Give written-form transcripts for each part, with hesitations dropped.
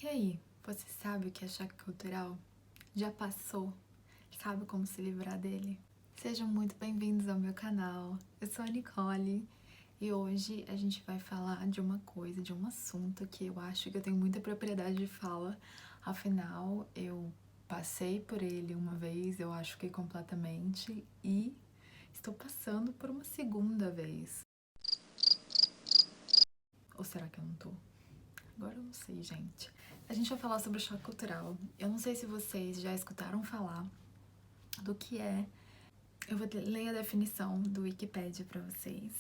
E aí, você sabe o que é choque cultural? Já passou? Sabe como se livrar dele? Sejam muito bem-vindos ao meu canal. Eu sou a Nicole e hoje a gente vai falar de uma coisa, de um assunto que eu acho que eu tenho muita propriedade de fala. Afinal, eu passei por ele uma vez, eu acho que completamente, e estou passando por uma segunda vez. Ou será que eu não tô? Agora eu não sei, gente. A gente vai falar sobre o choque cultural. Eu não sei se vocês já escutaram falar do que é. Eu vou ler a definição do Wikipedia pra vocês,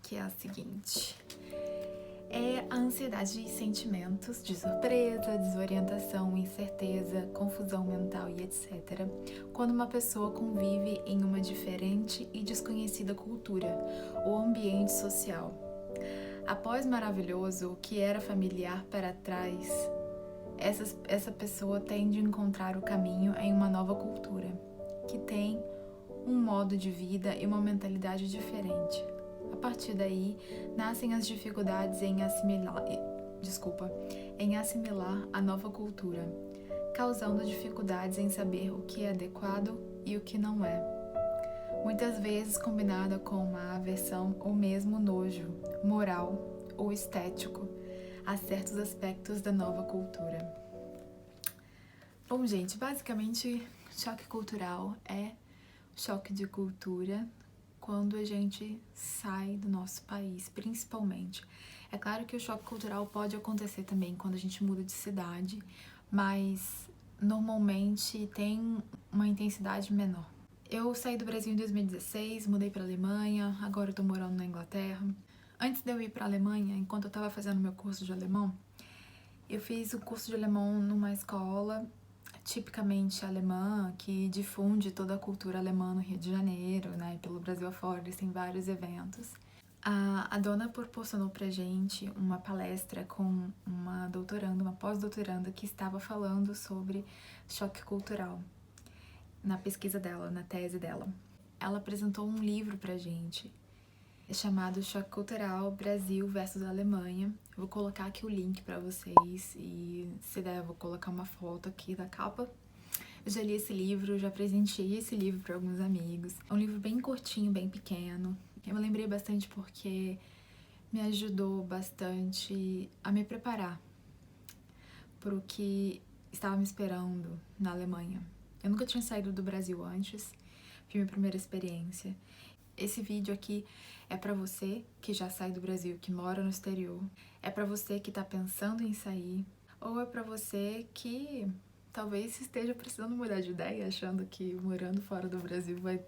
que é a seguinte: é a ansiedade e sentimentos de surpresa, desorientação, incerteza, confusão mental e etc. quando uma pessoa convive em uma diferente e desconhecida cultura ou ambiente social. Após maravilhoso, o que era familiar para trás, essa pessoa tende a encontrar o caminho em uma nova cultura, que tem um modo de vida e uma mentalidade diferente. A partir daí, nascem as dificuldades em assimilar a nova cultura, causando dificuldades em saber o que é adequado e o que não é. Muitas vezes combinada com uma aversão ou mesmo nojo, moral ou estético, a certos aspectos da nova cultura. Bom, gente, basicamente, choque cultural é choque de cultura quando a gente sai do nosso país, principalmente. É claro que o choque cultural pode acontecer também quando a gente muda de cidade, mas normalmente tem uma intensidade menor. Eu saí do Brasil em 2016, mudei para a Alemanha, agora eu tô morando na Inglaterra. Antes de eu ir para a Alemanha, enquanto eu estava fazendo meu curso de alemão, eu fiz o curso de alemão numa escola tipicamente alemã, que difunde toda a cultura alemã no Rio de Janeiro, né, e pelo Brasil afora, eles têm vários eventos. A dona proporcionou pra gente uma palestra com uma doutoranda, uma pós-doutoranda, que estava falando sobre choque cultural na pesquisa dela, na tese dela. Ela apresentou um livro pra gente, chamado Choque Cultural Brasil versus Alemanha. Eu vou colocar aqui o link pra vocês e, se der, eu vou colocar uma foto aqui da capa. Eu já li esse livro, já presenteei esse livro para alguns amigos. É um livro bem curtinho, bem pequeno. Eu me lembrei bastante porque me ajudou bastante a me preparar para o que estava me esperando na Alemanha. Eu nunca tinha saído do Brasil antes, foi minha primeira experiência. Esse vídeo aqui é para você que já sai do Brasil, que mora no exterior. É para você que tá pensando em sair, ou é para você que talvez esteja precisando mudar de ideia, achando que morando fora do Brasil vai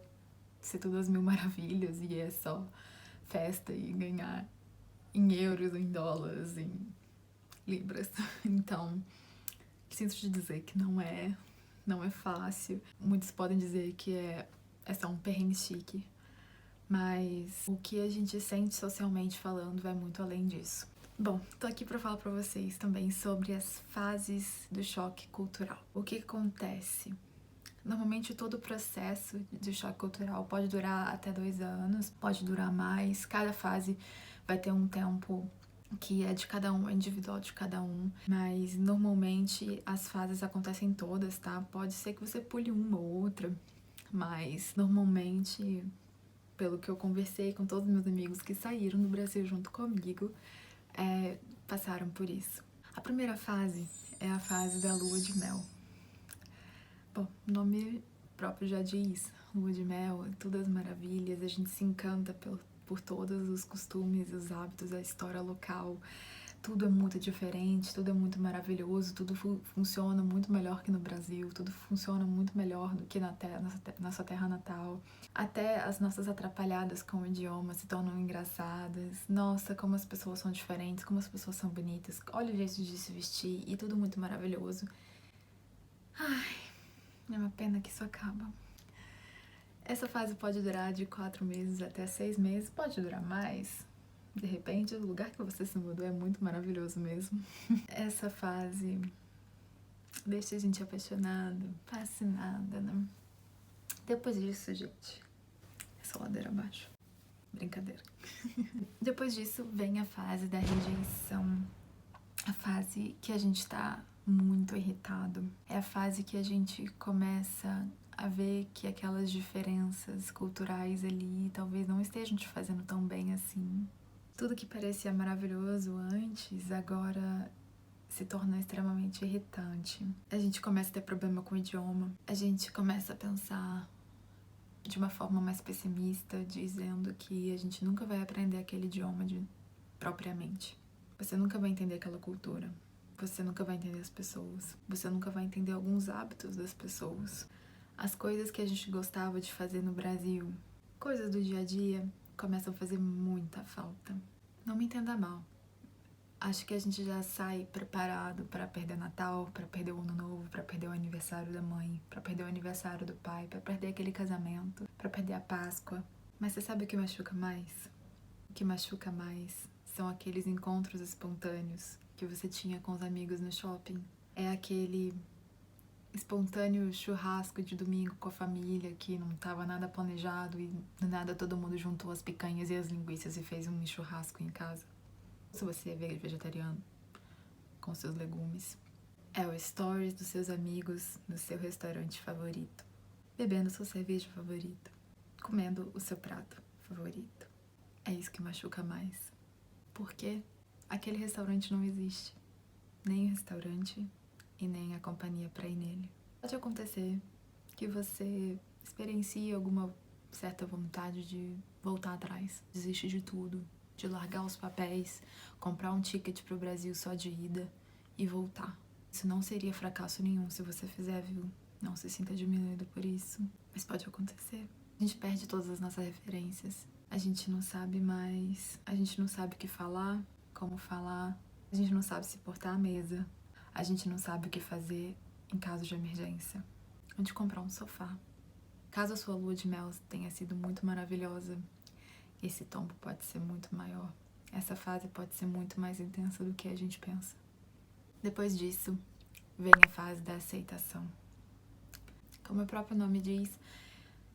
ser tudo às mil maravilhas e é só festa e ganhar em euros, em dólares, em libras. Então, sinto te dizer que não é fácil. Muitos podem dizer que é só um perrengue chique, mas o que a gente sente socialmente falando vai muito além disso. Bom, tô aqui para falar para vocês também sobre as fases do choque cultural. O que acontece? Normalmente todo o processo de choque cultural pode durar até 2 anos, pode durar mais. Cada fase vai ter um tempo que é de cada um, é individual de cada um, mas normalmente as fases acontecem todas, tá? Pode ser que você pule uma ou outra, mas normalmente, pelo que eu conversei com todos os meus amigos que saíram do Brasil junto comigo, passaram por isso. A primeira fase é a fase da lua de mel. Bom, o nome próprio já diz, lua de mel, todas as maravilhas, a gente se encanta por todos os costumes, os hábitos, a história local. Tudo é muito diferente, tudo é muito maravilhoso, tudo funciona muito melhor que no Brasil, tudo funciona muito melhor do que na nossa terra natal. Até as nossas atrapalhadas com o idioma se tornam engraçadas. Nossa, como as pessoas são diferentes, como as pessoas são bonitas. Olha o jeito de se vestir e tudo muito maravilhoso. Ai, é uma pena que isso acaba. Essa fase pode durar de 4 meses até 6 meses, pode durar mais. De repente, o lugar que você se mudou é muito maravilhoso mesmo. Essa fase deixa a gente apaixonado, fascinada, né? Depois disso, gente, é só ladeira abaixo. Brincadeira. Depois disso, vem a fase da rejeição. a fase que a gente tá muito irritado. É a fase que a gente começa a ver que aquelas diferenças culturais ali talvez não estejam te fazendo tão bem assim. Tudo que parecia maravilhoso antes, agora se torna extremamente irritante. A gente começa a ter problema com o idioma. A gente começa a pensar de uma forma mais pessimista, dizendo que a gente nunca vai aprender aquele idioma propriamente. Você nunca vai entender aquela cultura. Você nunca vai entender as pessoas. Você nunca vai entender alguns hábitos das pessoas. As coisas que a gente gostava de fazer no Brasil, coisas do dia a dia, começam a fazer muita falta. Não me entenda mal. Acho que a gente já sai preparado para perder Natal, para perder o Ano Novo, para perder o aniversário da mãe, para perder o aniversário do pai, para perder aquele casamento, para perder a Páscoa. Mas você sabe o que machuca mais? O que machuca mais são aqueles encontros espontâneos que você tinha com os amigos no shopping. É aquele espontâneo churrasco de domingo com a família que não estava nada planejado e do nada todo mundo juntou as picanhas e as linguiças e fez um churrasco em casa. Se você é vegetariano, com seus legumes. É o stories dos seus amigos no seu restaurante favorito, bebendo sua cerveja favorita, comendo o seu prato favorito. É isso que machuca mais. Porque aquele restaurante não existe. Nem o restaurante e nem a companhia para ir nele. Pode acontecer que você experiencie alguma certa vontade de voltar atrás, desistir de tudo, de largar os papéis, comprar um ticket pro Brasil só de ida e voltar. Isso não seria fracasso nenhum se você fizer, viu? Não se sinta diminuído por isso, mas pode acontecer. A gente perde todas as nossas referências. A gente não sabe mais, a gente não sabe o que falar, como falar, a gente não sabe se portar à mesa, a gente não sabe o que fazer em caso de emergência. Onde comprar um sofá. Caso a sua lua de mel tenha sido muito maravilhosa, esse tombo pode ser muito maior. Essa fase pode ser muito mais intensa do que a gente pensa. Depois disso, vem a fase da aceitação. Como o próprio nome diz,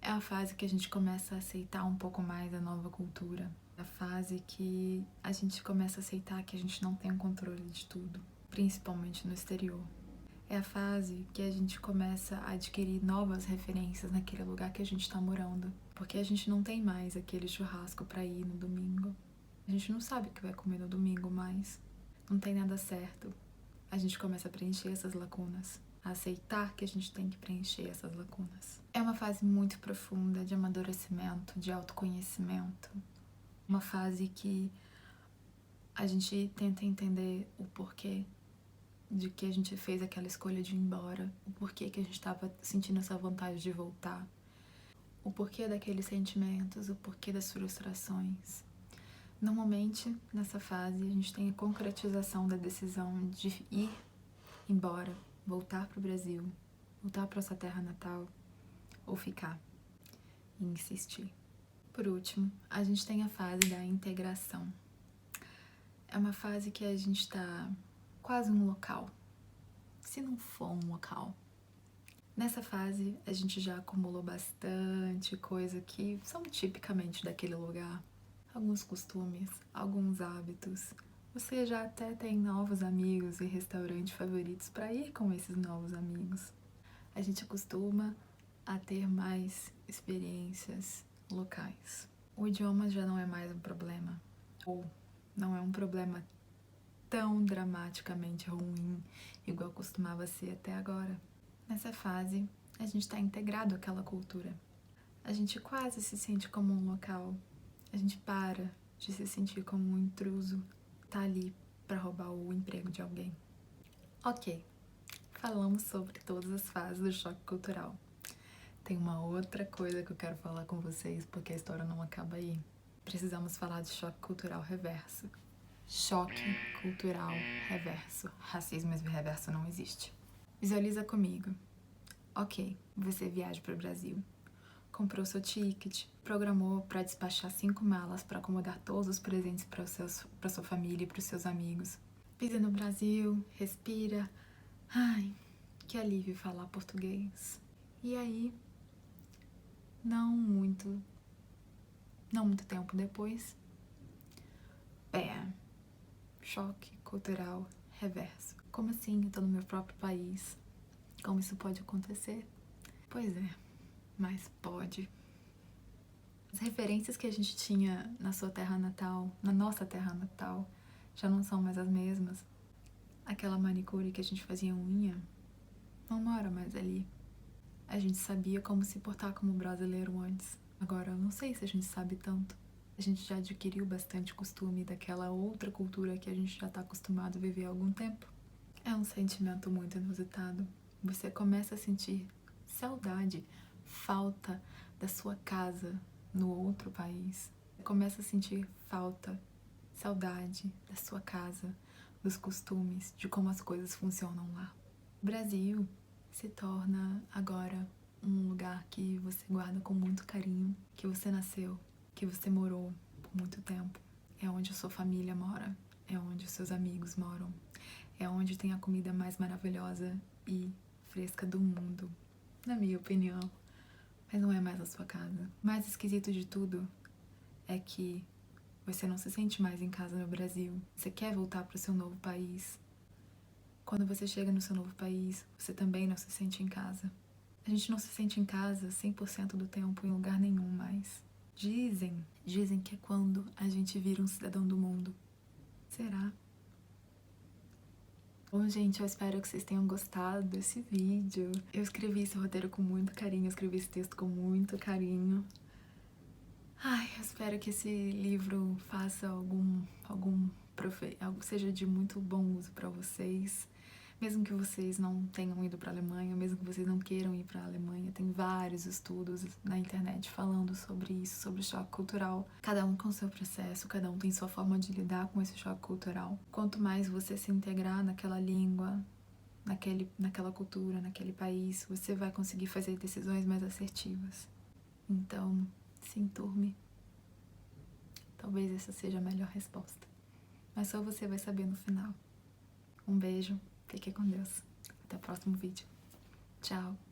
é a fase que a gente começa a aceitar um pouco mais a nova cultura. É a fase que a gente começa a aceitar que a gente não tem o controle de tudo, principalmente no exterior. É a fase que a gente começa a adquirir novas referências naquele lugar que a gente está morando. Porque a gente não tem mais aquele churrasco para ir no domingo. A gente não sabe o que vai comer no domingo mais. Não tem nada certo. A gente começa a preencher essas lacunas. A aceitar que a gente tem que preencher essas lacunas. É uma fase muito profunda de amadurecimento, de autoconhecimento. Uma fase que a gente tenta entender o porquê de que a gente fez aquela escolha de ir embora, o porquê que a gente estava sentindo essa vontade de voltar, o porquê daqueles sentimentos, o porquê das frustrações. Normalmente, nessa fase, a gente tem a concretização da decisão de ir embora, voltar para o Brasil, voltar para sua terra natal, ou ficar e insistir. Por último, a gente tem a fase da integração. É uma fase que a gente está quase um local, se não for um local. Nessa fase, a gente já acumulou bastante coisa que são tipicamente daquele lugar. Alguns costumes, alguns hábitos. Você já até tem novos amigos e restaurantes favoritos para ir com esses novos amigos. A gente costuma a ter mais experiências locais. O idioma já não é mais um problema, ou não é um problema tão dramaticamente ruim, igual costumava ser até agora. Nessa fase, a gente está integrado àquela cultura. A gente quase se sente como um local. A gente para de se sentir como um intruso, tá ali para roubar o emprego de alguém. Ok, falamos sobre todas as fases do choque cultural. Tem uma outra coisa que eu quero falar com vocês, porque a história não acaba aí. Precisamos falar de choque cultural reverso. Choque cultural reverso. Racismo reverso não existe. Visualiza comigo. Ok, você viaja para o Brasil. Comprou seu ticket, programou para despachar 5 malas para acomodar todos os presentes para sua família e para os seus amigos. Pisa no Brasil, respira. Ai, que alívio falar português. E aí, não muito tempo depois, choque cultural reverso. Como assim? Eu tô no meu próprio país. Como isso pode acontecer? Pois é, mas pode. As referências que a gente tinha na sua terra natal, na nossa terra natal, já não são mais as mesmas. Aquela manicure que a gente fazia unha não mora mais ali. A gente sabia como se portar como brasileiro antes. Agora eu não sei se a gente sabe tanto. A gente já adquiriu bastante costume daquela outra cultura que a gente já tá acostumado a viver há algum tempo. É um sentimento muito inusitado. Você começa a sentir saudade, falta da sua casa no outro país. Você começa a sentir falta, saudade da sua casa, dos costumes, de como as coisas funcionam lá. O Brasil se torna agora um lugar que você guarda com muito carinho, que você nasceu, que você morou por muito tempo. É onde a sua família mora, é onde os seus amigos moram, é onde tem a comida mais maravilhosa e fresca do mundo, na minha opinião. Mas não é mais a sua casa. O mais esquisito de tudo é que você não se sente mais em casa no Brasil. Você quer voltar para o seu novo país. Quando você chega no seu novo país, você também não se sente em casa. A gente não se sente em casa 100% do tempo em lugar nenhum mais. Dizem que é quando a gente vira um cidadão do mundo. Será? Bom, gente, eu espero que vocês tenham gostado desse vídeo. Eu escrevi esse roteiro com muito carinho, eu escrevi esse texto com muito carinho. Ai, eu espero que esse livro faça seja de muito bom uso para vocês. Mesmo que vocês não tenham ido para a Alemanha, mesmo que vocês não queiram ir para a Alemanha, tem vários estudos na internet falando sobre isso, sobre o choque cultural. Cada um com seu processo, cada um tem sua forma de lidar com esse choque cultural. Quanto mais você se integrar naquela língua, naquela cultura, naquele país, você vai conseguir fazer decisões mais assertivas. Então, se enturme. Talvez essa seja a melhor resposta. Mas só você vai saber no final. Um beijo. Fique com Deus. Até o próximo vídeo. Tchau.